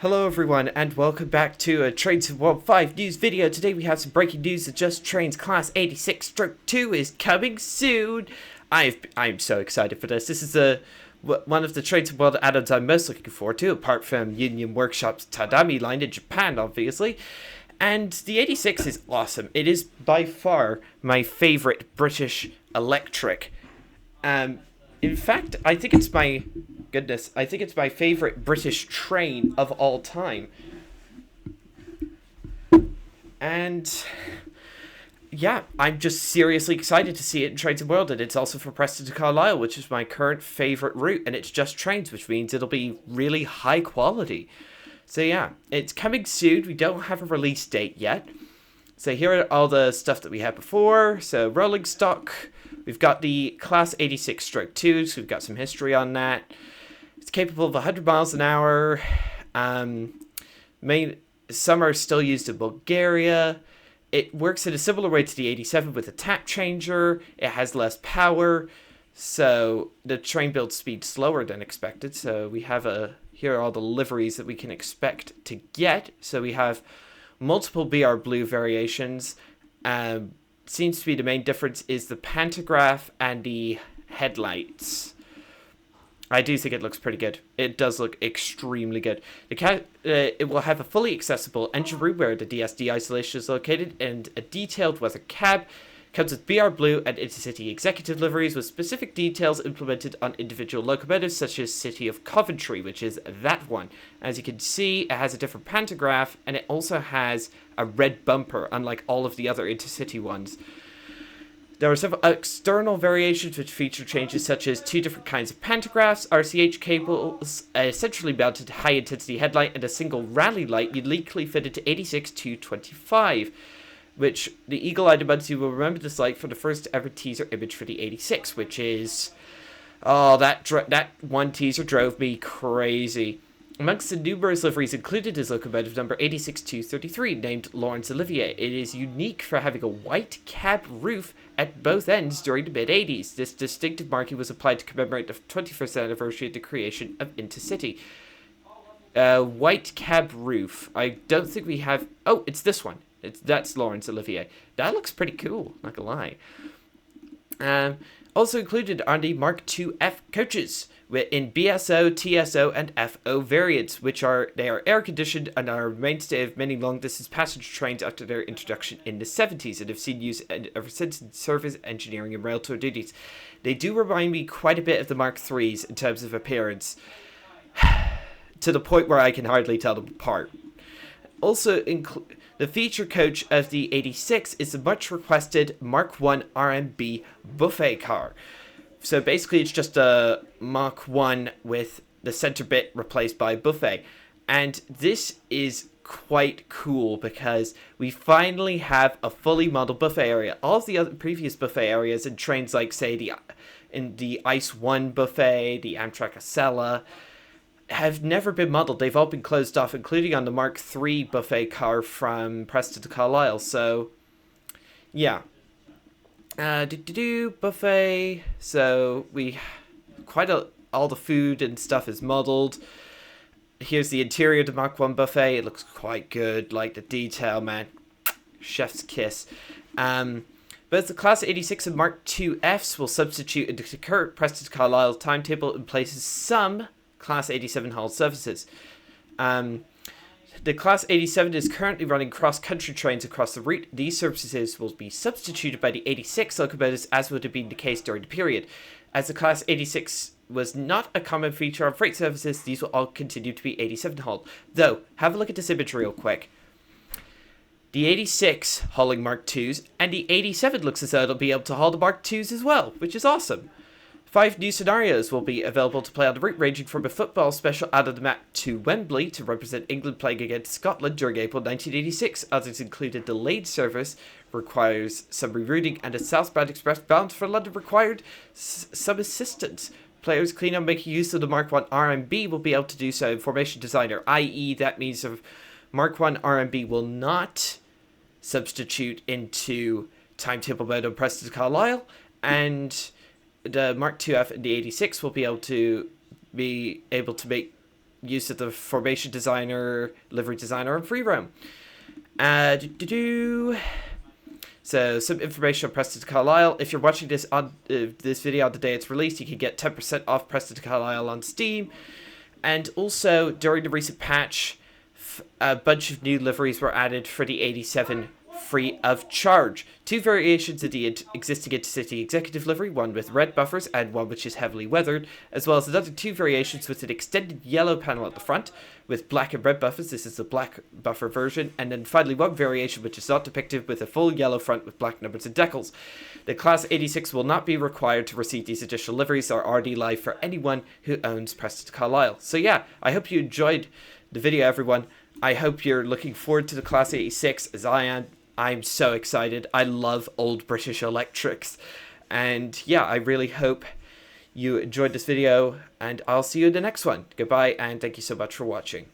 Hello everyone and welcome back to a Trains of World 5 news video. Today we have some breaking news that Just Trains Class 86-2 is coming soon. I'm so excited for this. This is one of the Trains of World add-ons I'm most looking forward to, apart from Union Workshop's Tadami line in Japan, obviously. And the 86 is awesome. It is by far my favorite British electric. In fact, I think it's my favorite British train of all time. And yeah, I'm just seriously excited to see it in Trains of World, and it's also for Preston to Carlisle, which is my current favorite route, and it's just trains, which means it'll be really high quality. So yeah, it's coming soon. We don't have a release date yet. So here are all the stuff that we had before. So rolling stock, we've got the Class 86-2, so we've got some history on that. It's capable of 100 miles an hour. Some are still used in Bulgaria. It works in a similar way to the 87 with a tap changer. It has less power, so the train builds speed slower than expected. So we have here are all the liveries that we can expect to get. So we have multiple BR Blue variations. Seems to be the main difference is the pantograph and the headlights. I do think it looks pretty good. It does look extremely good. It will have a fully accessible engine room where the DSD isolation is located, and a detailed weather cab. Comes with BR Blue and Intercity executive liveries with specific details implemented on individual locomotives, such as City of Coventry, which is that one. As you can see, it has a different pantograph, and it also has a red bumper, unlike all of the other Intercity ones. There are several external variations which feature changes such as 2 different kinds of pantographs, RCH cables, a centrally mounted high-intensity headlight, and a single rally light uniquely fitted to 86-25, which the eagle-eyed amongst you will remember this light from the first ever teaser image for the 86, which is... Oh, that one teaser drove me crazy. Amongst the numerous liveries included is locomotive number 86233, named Laurence Olivier. It is unique for having a white cab roof at both ends during the mid-80s. This distinctive marking was applied to commemorate the 21st anniversary of the creation of Intercity. White cab roof. I don't think we have... Oh, it's this one. That's Laurence Olivier. That looks pretty cool, not gonna lie. Also included are the Mk2F coaches in BSO, TSO, and FO variants, they are air-conditioned and are a mainstay of many long-distance passenger trains after their introduction in the 70s and have seen use ever since in service, engineering, and rail tour duties. They do remind me quite a bit of the Mark IIIs in terms of appearance, to the point where I can hardly tell them apart. Also, the feature coach of the 86 is the much-requested Mark I RMB buffet car. So basically, it's just a Mark I with the center bit replaced by buffet. And this is quite cool because we finally have a fully modeled buffet area. All of the other previous buffet areas in trains like, say, the Ice 1 buffet, the Amtrak Acela, have never been modeled. They've all been closed off, including on the Mark III buffet car from Preston to Carlisle. So, yeah. Buffet. So all the food and stuff is modeled. Here's the interior of the Mark I buffet. It looks quite good. Like the detail, man. Chef's kiss. Both the Class 86 and Mark II-Fs will substitute into the current Preston to Carlisle timetable and places some Class 87 hauled services. The Class 87 is currently running cross-country trains across the route. These services will be substituted by the 86 locomotives, as would have been the case during the period. As the Class 86 was not a common feature on freight services, these will all continue to be 87 hauled. Though, have a look at this image real quick. The 86 hauling Mark IIs, and the 87 looks as though it'll be able to haul the Mark IIs as well, which is awesome. 5 new scenarios will be available to play on the route, ranging from a football special out of the map to Wembley to represent England playing against Scotland during April 1986. Others included delayed service, requires some rerouting, and a southbound express bound for London required some assistance. Players keen on making use of the Mark I RMB will be able to do so in Formation Designer, i.e. that means of Mark I RMB will not substitute into timetable mode on Preston to Carlisle, and the Mark II-F and the 86 will be able to make use of the formation designer, livery designer, and free roam. So some information on Preston to Carlisle. If you're watching this on this video on the day it's released, you can get 10% off Preston to Carlisle on Steam. And also, during the recent patch, a bunch of new liveries were added for the 87 free of charge. 2 variations of the existing Intercity Executive livery, one with red buffers and one which is heavily weathered, as well as another 2 variations with an extended yellow panel at the front with black and red buffers. This is the black buffer version. And then finally one variation which is not depicted with a full yellow front with black numbers and decals. The Class 86 will not be required to receive these additional liveries. Are already live for anyone who owns Preston Carlisle. So yeah, I hope you enjoyed the video, everyone. I hope you're looking forward to the Class 86 as I am. I'm so excited. I love old British electrics. And yeah, I really hope you enjoyed this video, and I'll see you in the next one. Goodbye, and thank you so much for watching.